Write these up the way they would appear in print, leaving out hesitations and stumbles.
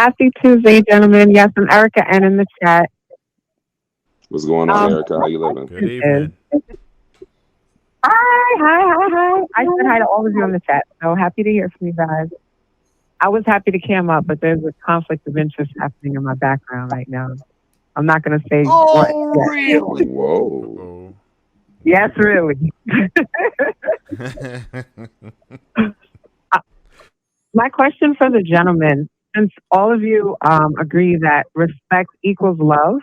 Happy Tuesday, gentlemen. Yes, I'm Erica N in the chat. What's going on, Erica? How My you living? Good question is, evening. hi. I said hi to all of you on the chat. So happy to hear from you guys. I was happy to cam up, but there's a conflict of interest happening in my background right now. I'm not going to say what Oh, yet. really? Whoa. Uh-oh. Yes, really. Uh, My question for the gentleman, since all of you agree that respect equals love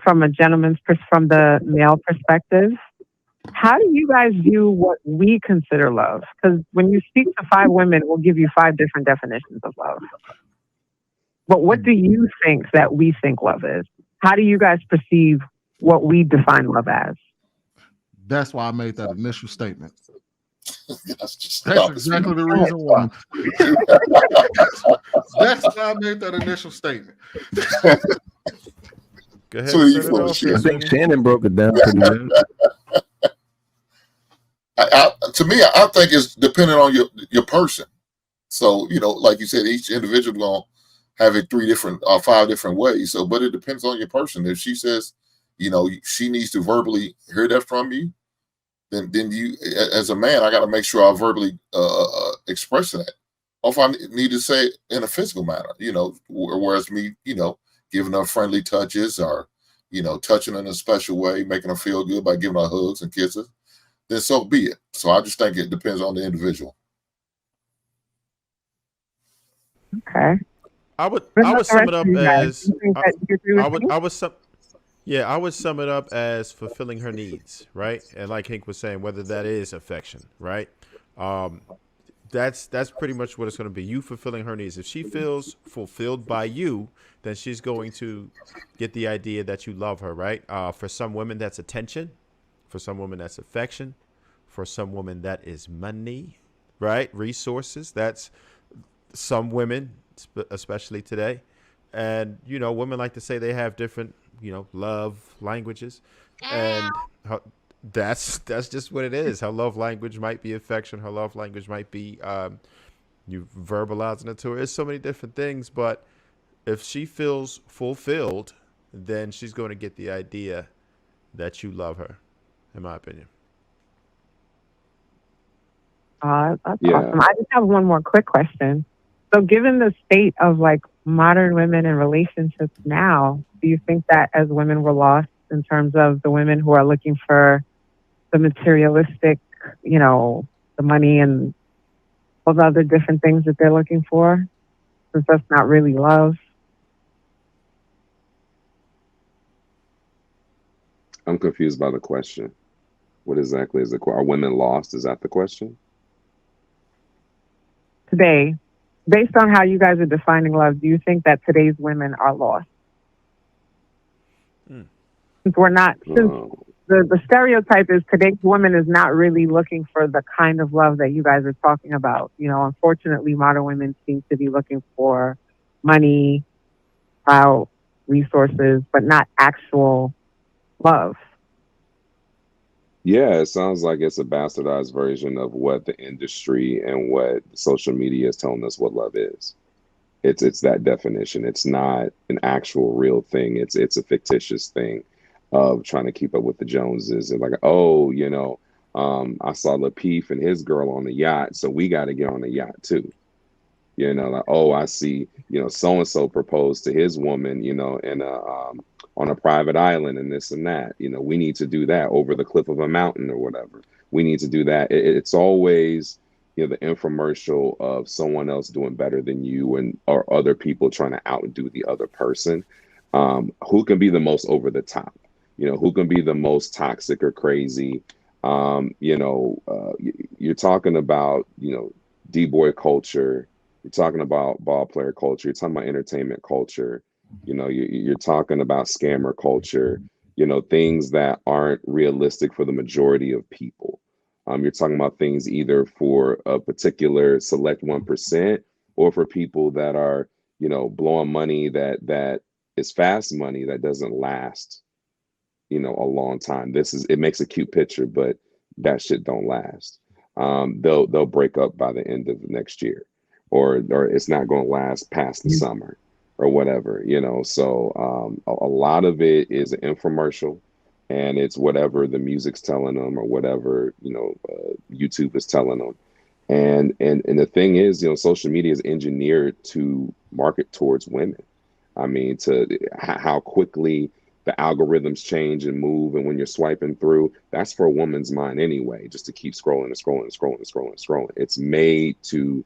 from a from the male perspective, how do you guys view what we consider love? Because when you speak to five women, we'll give you five different definitions of love. But what do you think that we think love is? How do you guys perceive what we define love as? That's why I made that initial statement. That's just That's stop. exactly the reason why. That's why I made that initial statement. Go ahead So and you set it full of off, shit. I Miss think Jenny. Shannon broke it down pretty good. To me, I think it's dependent on your person. So like you said, each individual gonna have it three different or five different ways. So, but it depends on your person. If she says, she needs to verbally hear that from you, then you, as a man, I got to make sure I verbally express that. Or if I need to say it in a physical manner, whereas me, giving her friendly touches or, touching her in a special way, making her feel good by giving her hugs and kisses, then so be it. So I just think it depends on the individual. Okay. What I about would the sum rest it of up you guys? as You think that you agree I with would me? I would sum yeah, I would sum it up as fulfilling her needs, right? And like Hank was saying, whether that is affection, right? Um, that's pretty much what it's going to be. You fulfilling her needs. If she feels fulfilled by you, then she's going to get the idea that you love her, right? For some women, that's attention. For some women, that's affection. For some women, that is money, right? Resources. That's some women, especially today. And, women like to say they have different, love languages. And that's just what it is. Her love language might be affection. Her love language might be you verbalizing it to her. It's so many different things. But if she feels fulfilled, then she's going to get the idea that you love her, in my opinion. That's Yeah. awesome. I just have one more quick question. So, given the state of like modern women in relationships now, do you think that as women we're lost in terms of the women who are looking for the materialistic, the money and all the other different things that they're looking for, since that's not really love? I'm confused by the question. What exactly is the question? Are women lost? Is that the question? Today, based on how you guys are defining love, do you think that today's women are lost? Mm. Since we're not, since Oh, the stereotype is today's woman is not really looking for the kind of love that you guys are talking about. Unfortunately, modern women seem to be looking for money, clout, resources, but not actual love. yeah, it sounds like it's a bastardized version of what the industry and what social media is telling us what love is. It's that definition. It's not an actual real thing. It's a fictitious thing of trying to keep up with the Joneses and like, oh, I saw Lapeef and his girl on the yacht, so we got to get on the yacht too. Like, oh, I see, so and so proposed to his woman, in a on a private island and this and that. We need to do that over the cliff of a mountain or whatever. We need to do that. It's always, the infomercial of someone else doing better than you and or other people trying to outdo the other person. Who can be the most over the top? Who can be the most toxic or crazy? You're talking about, D-boy culture. You're talking about ball player culture. You're talking about entertainment culture. You're talking about scammer culture. Things that aren't realistic for the majority of people. You're talking about things either for a particular select 1% or for people that are, blowing money that is fast money that doesn't last, a long time. It makes a cute picture, but that shit don't last. They'll break up by the end of next year, or it's not going to last past the summer or whatever, you know. So a lot of it is an infomercial, and it's whatever the music's telling them or whatever, you know, YouTube is telling them. And the thing is, you know, social media is engineered to market towards women. I mean, to how quickly the algorithms change and move, and when you're swiping through, that's for a woman's mind anyway, just to keep scrolling and scrolling and scrolling and scrolling and scrolling. It's made to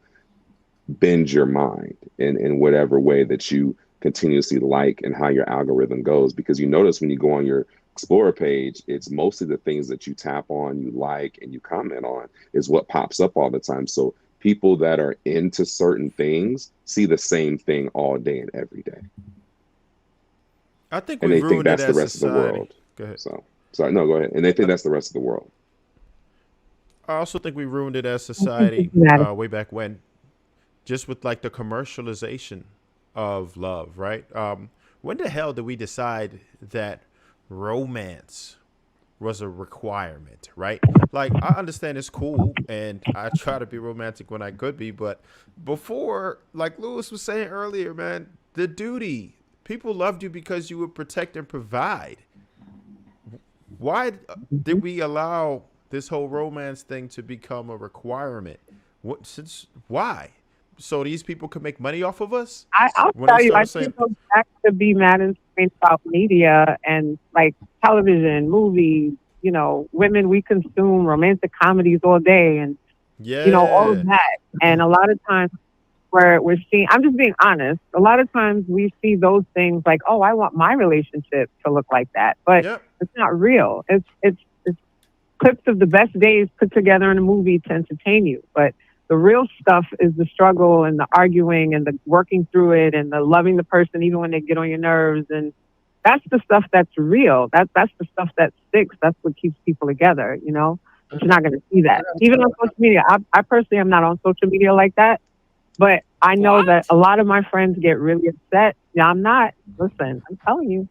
bend your mind in whatever way that you continuously like and how your algorithm goes. Because you notice when you go on your Explorer page, it's mostly the things that you tap on, you like, and you comment on is what pops up all the time. So people that are into certain things see the same thing all day and every day. I think And we've they think ruined it that's the as rest of the society. world. Go ahead. So, sorry, no, go ahead. And they think that's the rest of the world. I also think we ruined it as society Matter. way back when, just with like the commercialization of love, right? When the hell did we decide that romance was a requirement, right? Like, I understand it's cool and I try to be romantic when I could be, but before, like Lewis was saying earlier, man, the duty, people loved you because you would protect and provide. Why did we allow this whole romance thing to become a requirement? Why? So these people could make money off of us? I'll When they tell you, I started think saying, it goes back to B. Madden's point about media and like television, movies, you know, women, we consume romantic comedies all day and, you know, all of yeah, that. And a lot of times where we're seeing, I'm just being honest, a lot of times we see those things like, oh, I want my relationship to look like that. But yep. it's not real. It's clips of the best days put together in a movie to entertain you. But the real stuff is the struggle and the arguing and the working through it and the loving the person even when they get on your nerves. And that's the stuff that's real. That's the stuff that sticks. That's what keeps people together, you know? But you're not going to see that. Even on social media. I personally am not on social media like that. But I know that a lot of my friends get really upset. Yeah, I'm not. Listen, I'm telling you.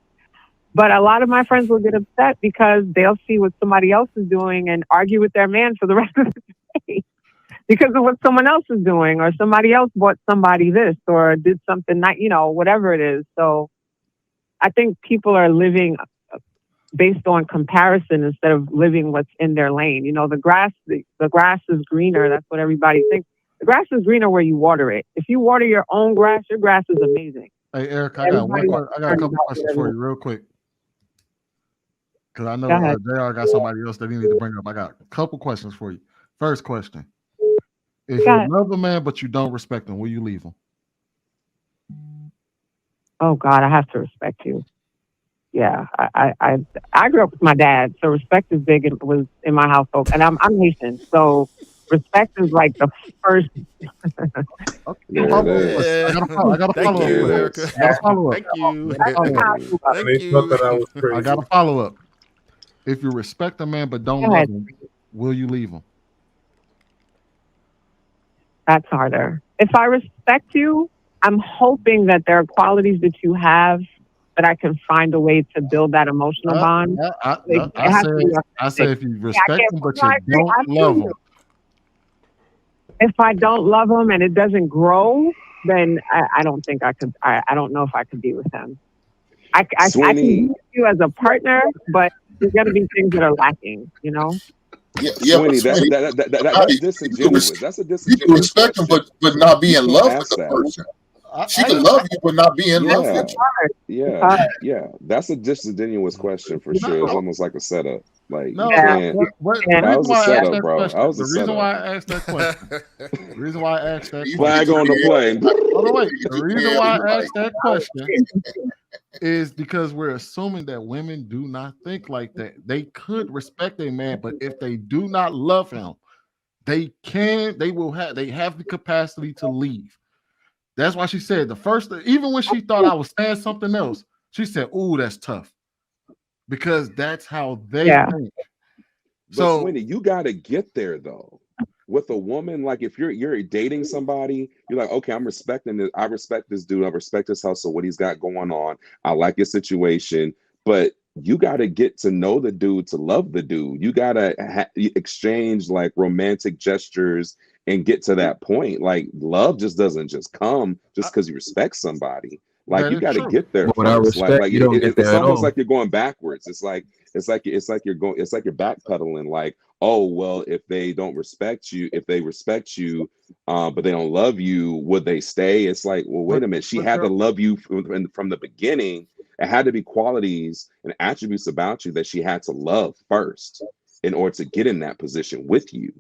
But a lot of my friends will get upset because they'll see what somebody else is doing and argue with their man for the rest of the day because of what someone else is doing, or somebody else bought somebody this or did something, not, you know, whatever it is. So I think people are living based on comparison instead of living what's in their lane. You know, the grass is greener. That's what everybody thinks. The grass is greener where you water it. If you water your own grass, your grass is amazing. Hey, Eric, I got a couple questions for you real quick. Because I know JR got somebody else that he need to bring up. I got a couple questions for you. First question. If you love a man but you don't respect him, will you leave him? Oh God, I have to respect you. Yeah, I grew up with my dad, so respect is big. It was in my household, and I'm Haitian, so respect is like the first. There it is. I got a follow up. Erica. Thank you. I got a follow up. If you respect a man but don't love him, will you leave him? That's harder. If I respect you, I'm hoping that there are qualities that you have that I can find a way to build that emotional bond. I said if you respect him but you don't love him. If I don't love him and it doesn't grow, then I don't think I could. I don't know if I could be with him. I can be with you as a partner, but there's going to be things that are lacking, you know? Sweeney, that's disingenuous. That's a disingenuous. You can respect him, but not be in love with the person. She can love you, but not be in love with you. Yeah. That's a disingenuous question for sure. It's almost like a setup. Like, no, that was a setup, bro. That was a setup. The reason why I asked that question. Flag on the plane. The reason why I asked that question is because we're assuming that women do not think like that. They could respect a man, but if they do not love him, they have the capacity to leave. That's why she said even when she thought I was saying something else, she said, "Ooh, that's tough." Because that's how they think. So, Sweeney, you got to get there though. With a woman, like if you're dating somebody, you're like, okay, I'm respecting this. I respect this dude. I respect his hustle, what he's got going on. I like his situation. But you got to get to know the dude to love the dude. You got to exchange like romantic gestures and get to that point. Like love just doesn't just come just because you respect somebody. Like That you is got to true. get there But without first. respect, you don't get It's there at almost all. like you're going backwards. It's like you're backpedaling. Like, oh well, if they don't respect you, if they respect you, but they don't love you, would they stay? It's like, well, wait a minute. She had to love you from the beginning. It had to be qualities and attributes about you that she had to love first in order to get in that position with you.